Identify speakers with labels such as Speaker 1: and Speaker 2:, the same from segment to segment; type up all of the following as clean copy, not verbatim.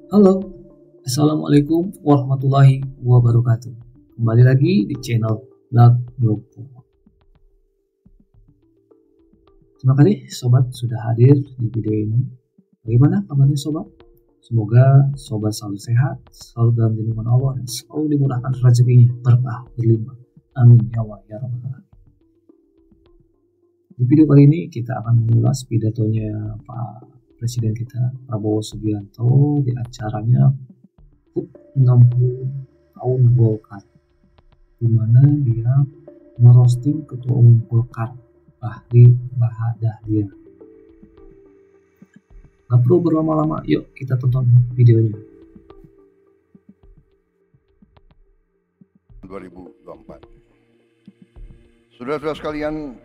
Speaker 1: Halo, Assalamualaikum warahmatullahi wabarakatuh. Kembali lagi di channel Lag Yopo. Terima kasih sobat sudah hadir di video ini. Bagaimana kabarnya sobat? Semoga sobat selalu sehat, selalu dalam lindungan Allah, dan selalu dimudahkan rezekinya berkah berlimpah. Amin ya Allah ya Rabbal Alamin. Di video kali ini kita akan mengulas pidatonya Pak Presiden kita Prabowo Subianto di acaranya HUT 60 tahun Golkar, di mana dia merosting Ketua Umum Golkar Fahri Bahadahlia. Gak perlu berlama-lama, yuk kita tonton videonya.
Speaker 2: 2024. Saudara-saudara sekalian,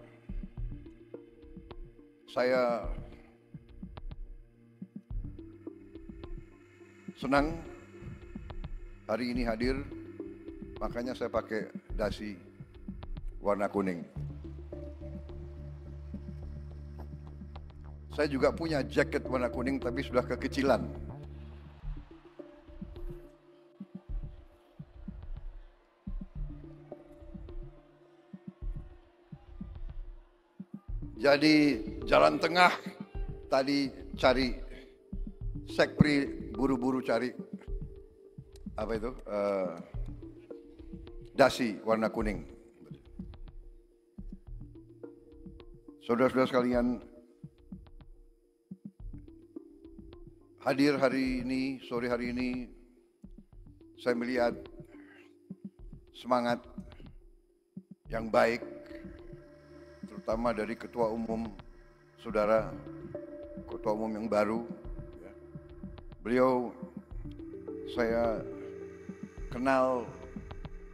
Speaker 2: saya senang hari ini hadir, makanya saya pakai dasi warna kuning. Saya juga punya jaket warna kuning tapi sudah kekecilan. Jadi jalan tengah tadi cari sekpri, buru-buru cari apa itu dasi warna kuning. Saudara-saudara sekalian, hadir hari ini, sore hari ini, saya melihat semangat yang baik, terutama dari Ketua Umum, Saudara, Ketua Umum yang baru. Beliau saya kenal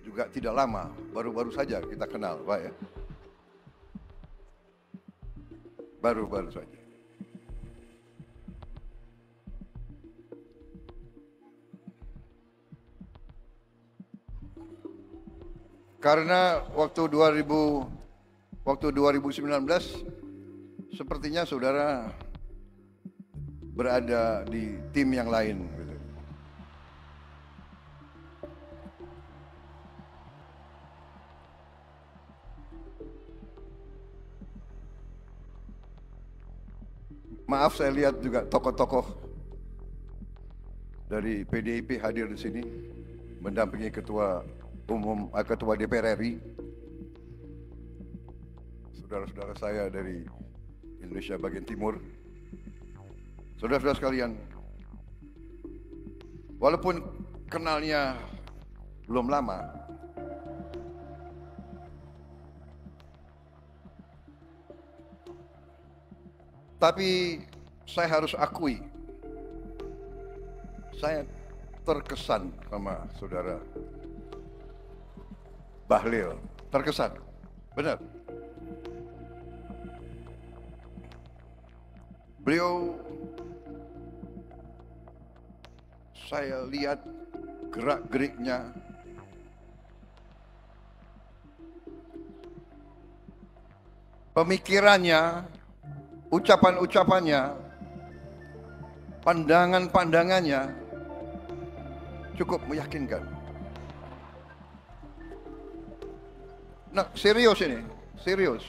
Speaker 2: juga tidak lama, baru-baru saja kita kenal, Pak ya. Baru-baru saja. Karena waktu 2019 sepertinya saudara berada di tim yang lain. Maaf, saya lihat juga tokoh-tokoh dari PDIP hadir di sini mendampingi Ketua Umum, Ketua DPR RI. Saudara-saudara saya dari Indonesia bagian timur. Saudara-saudara sekalian, walaupun kenalnya belum lama, tapi saya harus akui, saya terkesan sama saudara Bahlil, terkesan, benar. Beliau, saya lihat gerak-geriknya, pemikirannya, ucapan-ucapannya, pandangan-pandangannya cukup meyakinkan. Nah, serius ini, serius.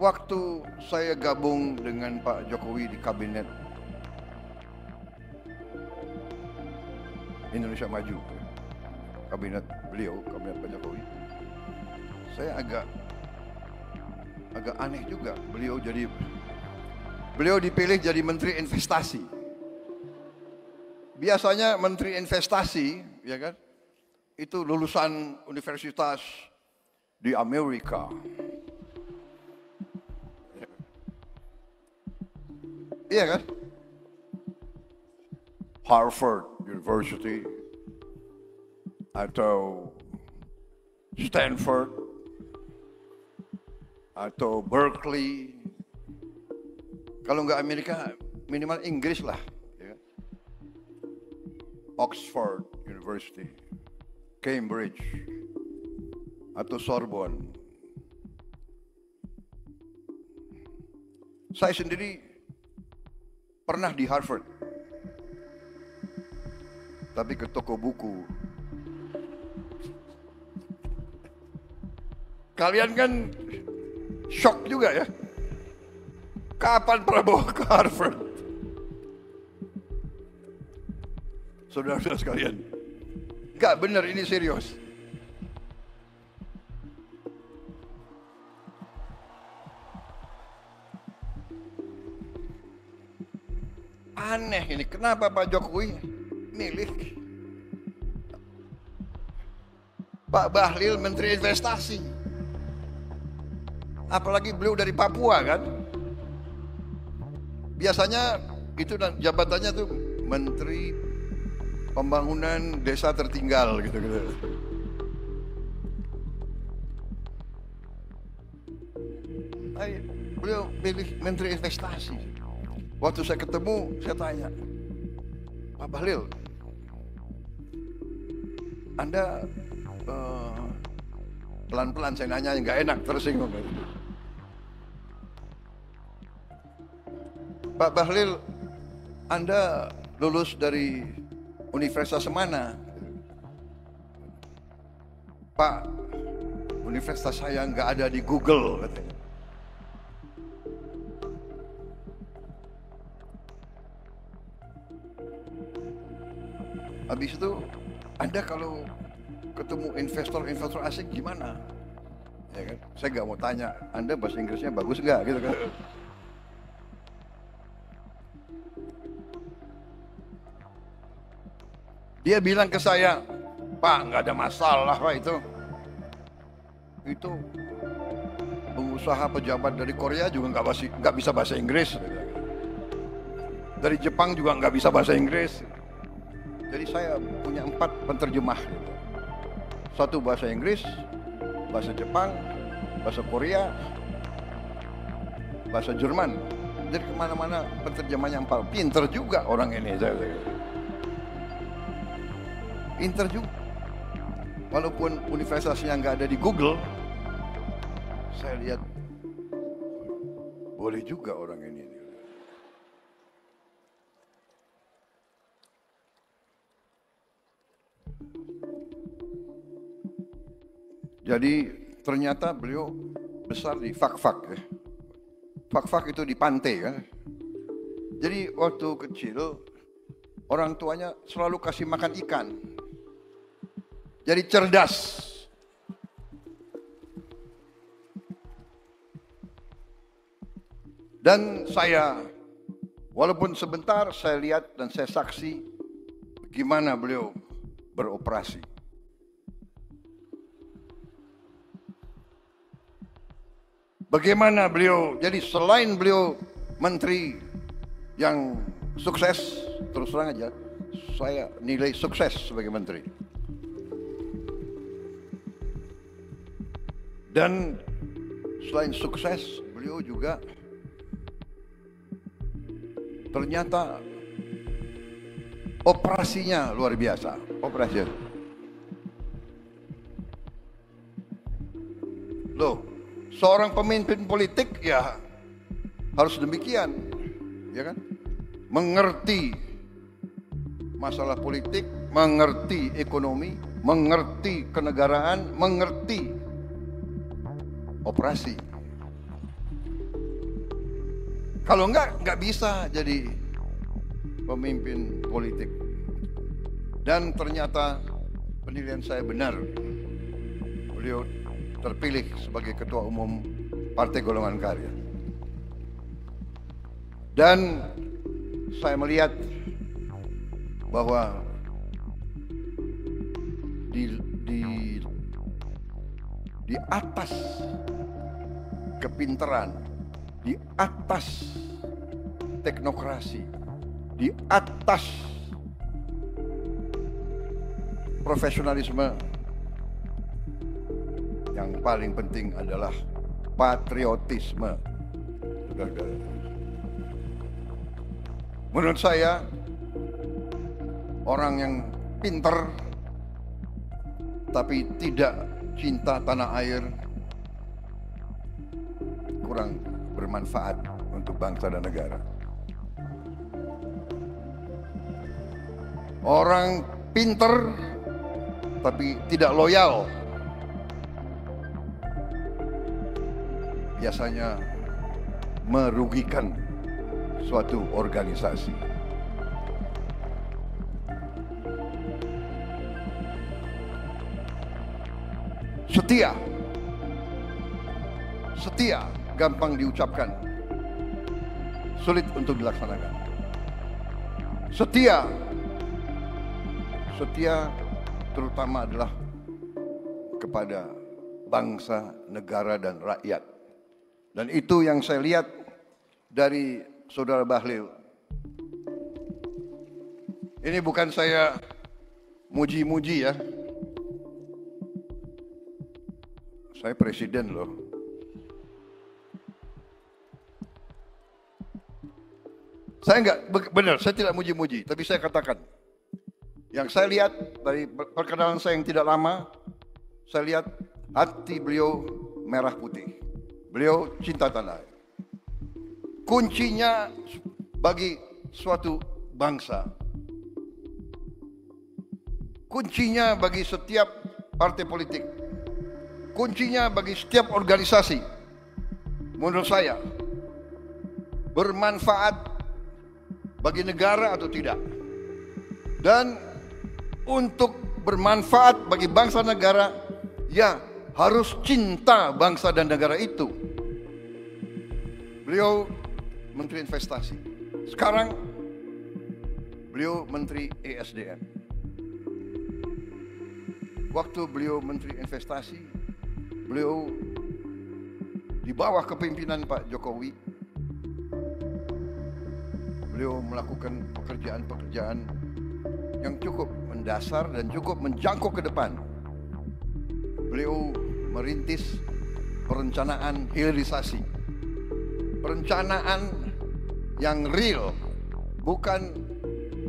Speaker 2: Waktu saya gabung dengan Pak Jokowi di kabinet Indonesia Maju, kabinet beliau, kabinet Pak Jokowi, saya agak aneh juga. Beliau dipilih jadi Menteri Investasi. Biasanya Menteri Investasi, ya kan, itu lulusan universitas di Amerika. Iya kan? Harvard University atau Stanford atau Berkeley. Kalau nggak Amerika, minimal Inggris lah. Ya. Oxford University, Cambridge, atau Sorbonne. Saya sendiri pernah di Harvard, tapi ke toko buku. Kalian kan shock juga ya. Kapan Prabowo ke Harvard? Saudara-saudara sekalian, nggak benar, ini serius. Aneh ini, kenapa Pak Jokowi milih Pak Bahlil Menteri Investasi? Apalagi beliau dari Papua kan? Biasanya itu jabatannya tuh Menteri Pembangunan Desa Tertinggal gitu-gitu. Beliau pilih Menteri Investasi. Waktu saya ketemu, saya tanya, Pak Bahlil, Anda pelan-pelan saya nanya, nggak enak, tersinggung. Pak Bahlil, Anda lulus dari universitas mana? Pak, universitas saya nggak ada di Google, katanya. Habis itu, Anda kalau ketemu investor asing gimana? Ya kan? Saya nggak mau tanya, Anda bahasa Inggrisnya bagus nggak? Gitu kan? Dia bilang ke saya, Pak, nggak ada masalah Pak itu. Itu pengusaha pejabat dari Korea juga nggak bisa bahasa Inggris. Dari Jepang juga nggak bisa bahasa Inggris. Jadi saya punya 4 penterjemah. Satu bahasa Inggris, bahasa Jepang, bahasa Korea, bahasa Jerman. Jadi kemana-mana penterjemahnya 4. Pinter juga orang ini. Pinter juga. Walaupun universitasnya nggak ada di Google, saya lihat boleh juga orang ini. Jadi ternyata beliau besar di Fak-Fak ya. Fak-Fak itu di pantai kan. Jadi waktu kecil orang tuanya selalu kasih makan ikan. Jadi cerdas. Dan saya, walaupun sebentar, saya lihat dan saya saksi gimana beliau beroperasi. Bagaimana beliau, jadi selain beliau menteri yang sukses, terus terang aja, saya nilai sukses sebagai menteri. Dan selain sukses, beliau juga ternyata operasinya luar biasa. Operasi. Loh, seorang pemimpin politik ya harus demikian, ya kan? Mengerti masalah politik, mengerti ekonomi, mengerti kenegaraan, mengerti operasi. Kalau nggak bisa jadi pemimpin politik. Dan ternyata penilaian saya benar. Beliau terpilih sebagai Ketua Umum Partai Golongan Karya. Dan saya melihat bahwa di atas kepintaran, di atas teknokrasi, di atas profesionalisme, yang paling penting adalah patriotisme. Menurut saya, orang yang pintar tapi tidak cinta tanah air kurang bermanfaat untuk bangsa dan negara. Orang pinter tapi tidak loyal biasanya merugikan suatu organisasi. Setia gampang diucapkan, sulit untuk dilaksanakan. Setia terutama adalah kepada bangsa, negara, dan rakyat. Dan itu yang saya lihat dari Saudara Bahlil. Ini bukan saya muji-muji ya. Saya presiden loh. Saya saya tidak muji-muji, tapi saya katakan, yang saya lihat dari perkenalan saya yang tidak lama, saya lihat hati beliau merah putih. Beliau cinta tanah air. Kuncinya bagi suatu bangsa, kuncinya bagi setiap partai politik, kuncinya bagi setiap organisasi, menurut saya, bermanfaat bagi negara atau tidak. Dan untuk bermanfaat bagi bangsa negara, ya harus cinta bangsa dan negara itu. Beliau Menteri Investasi. Sekarang beliau Menteri ESDM. Waktu beliau Menteri Investasi, beliau di bawah kepemimpinan Pak Jokowi, beliau melakukan pekerjaan-pekerjaan yang cukup mendasar dan cukup menjangkau ke depan. Beliau merintis perencanaan hilirisasi. Perencanaan yang real, bukan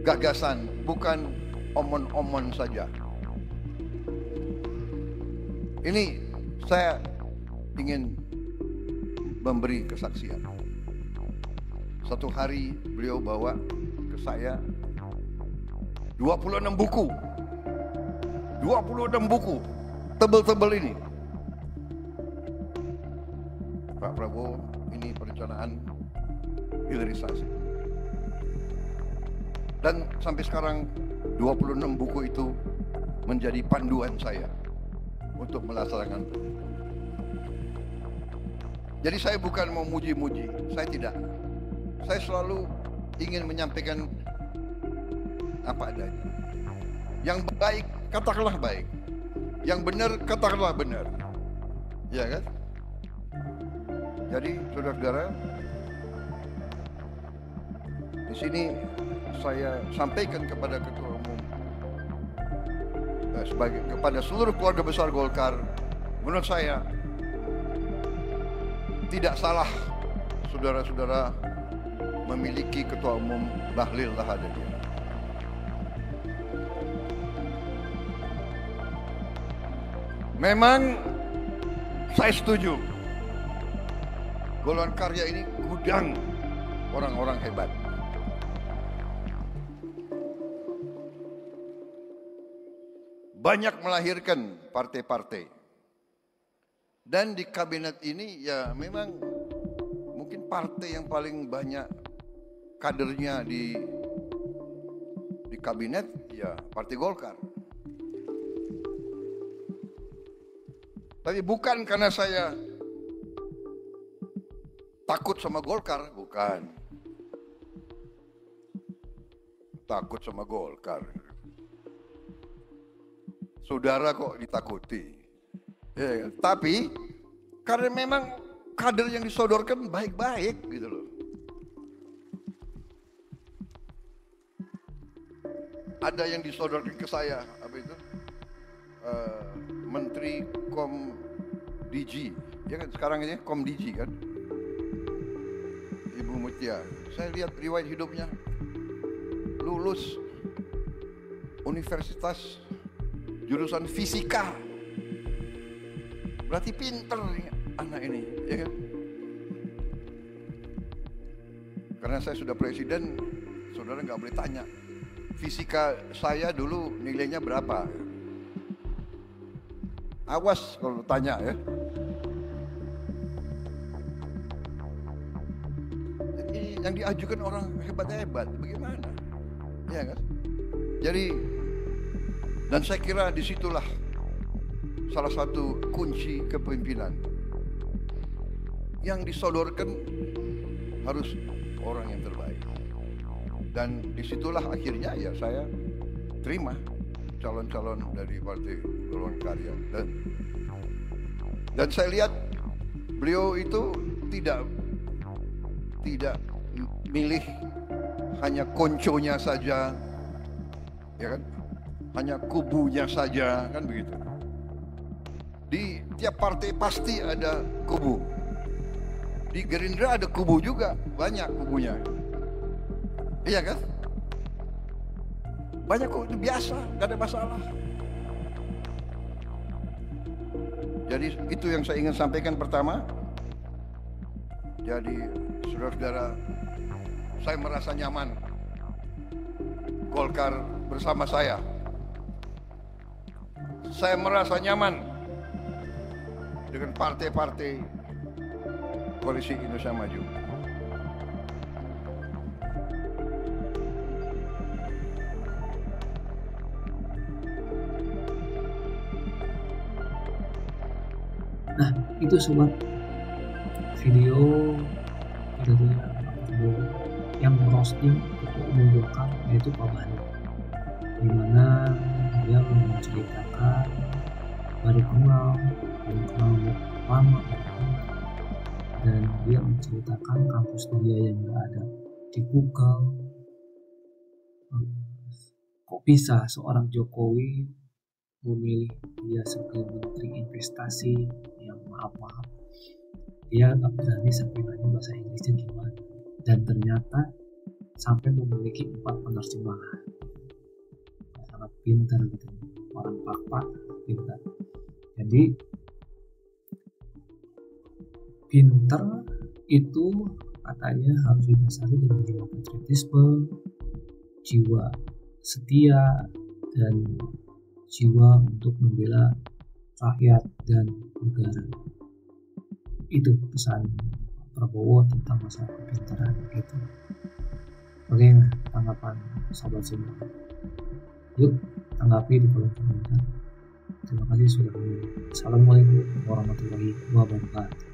Speaker 2: gagasan, bukan omon-omon saja. Ini saya ingin memberi kesaksian. Satu hari beliau bawa ke saya 26 buku. 26 buku tebel-tebel ini. Pak Prabowo, ini perencanaan hilirisasi. Dan sampai sekarang 26 buku itu menjadi panduan saya untuk melaksanakan. Jadi saya bukan mau muji-muji, saya tidak. Saya selalu ingin menyampaikan apa adanya. Yang baik, katakanlah baik. Yang benar, katakanlah benar. Ya kan? Jadi saudara-saudara, di sini saya sampaikan kepada Ketua Umum, kepada seluruh keluarga besar Golkar, menurut saya tidak salah saudara-saudara memiliki Ketua Umum Bahlil Lahadalia. Memang saya setuju, golongan karya ini gudang orang-orang hebat. Banyak melahirkan partai-partai. Dan di kabinet ini ya memang mungkin partai yang paling banyak kadernya di kabinet ya Partai Golkar. Tapi bukan karena saya takut sama Golkar, bukan. Takut sama Golkar. Saudara kok ditakuti. Ya, tapi karena memang kader yang disodorkan baik-baik gitu loh. Ada yang disodorkan ke saya, apa itu? Menteri Komdigi, ya kan sekarang ini Komdigi kan, Ibu Mutia. Saya lihat riwayat hidupnya, lulus universitas jurusan fisika, berarti pinter nih anak ini, ya kan? Karena saya sudah presiden, saudara nggak boleh tanya fisika saya dulu nilainya berapa. Awas kalau tanya ya. Jadi yang diajukan orang hebat-hebat, bagaimana? Ya kan? Jadi, dan saya kira disitulah salah satu kunci kepemimpinan. Yang disodorkan harus orang yang terbaik. Dan disitulah akhirnya ya saya terima calon-calon dari Partai Golongan Karya. Dan saya lihat beliau itu tidak milih hanya konconya saja, ya kan? Hanya kubunya saja, kan begitu. Di tiap partai pasti ada kubu. Di Gerindra ada kubu juga, banyak kubunya. Iya kan? Banyak kubu, itu biasa, gak ada masalah. Jadi itu yang saya ingin sampaikan pertama. Jadi saudara-saudara, saya merasa nyaman Golkar bersama saya. Saya merasa nyaman dengan partai-partai Koalisi Indonesia Maju.
Speaker 1: Nah, itu sobat video pidatonya Pak Prabowo yang roasting Ketua Umum Golkar, yaitu Pak Bahlil, di mana dia menceritakan baru kenal lama, dan dia menceritakan kampus dia yang nggak ada di Google. Kok bisa seorang Jokowi memilih dia sebagai Menteri Investasi yang maaf dia nggak berani sampai nanya bahasa Inggrisnya gimana, dan ternyata sampai memiliki 4 penerjemahan. Sangat pintar gitu, orang pak pintar. Jadi pintar itu katanya harus didasari dengan jiwa patriotisme, jiwa setia, dan jiwa untuk membela rakyat dan negara. Itu pesan Prabowo tentang masalah kepintaran itu. Bagaimana tanggapan sahabat semua? Yuk tanggapi di kolom komentar. Terima kasih sudah menonton. Assalamualaikum warahmatullahi wabarakatuh.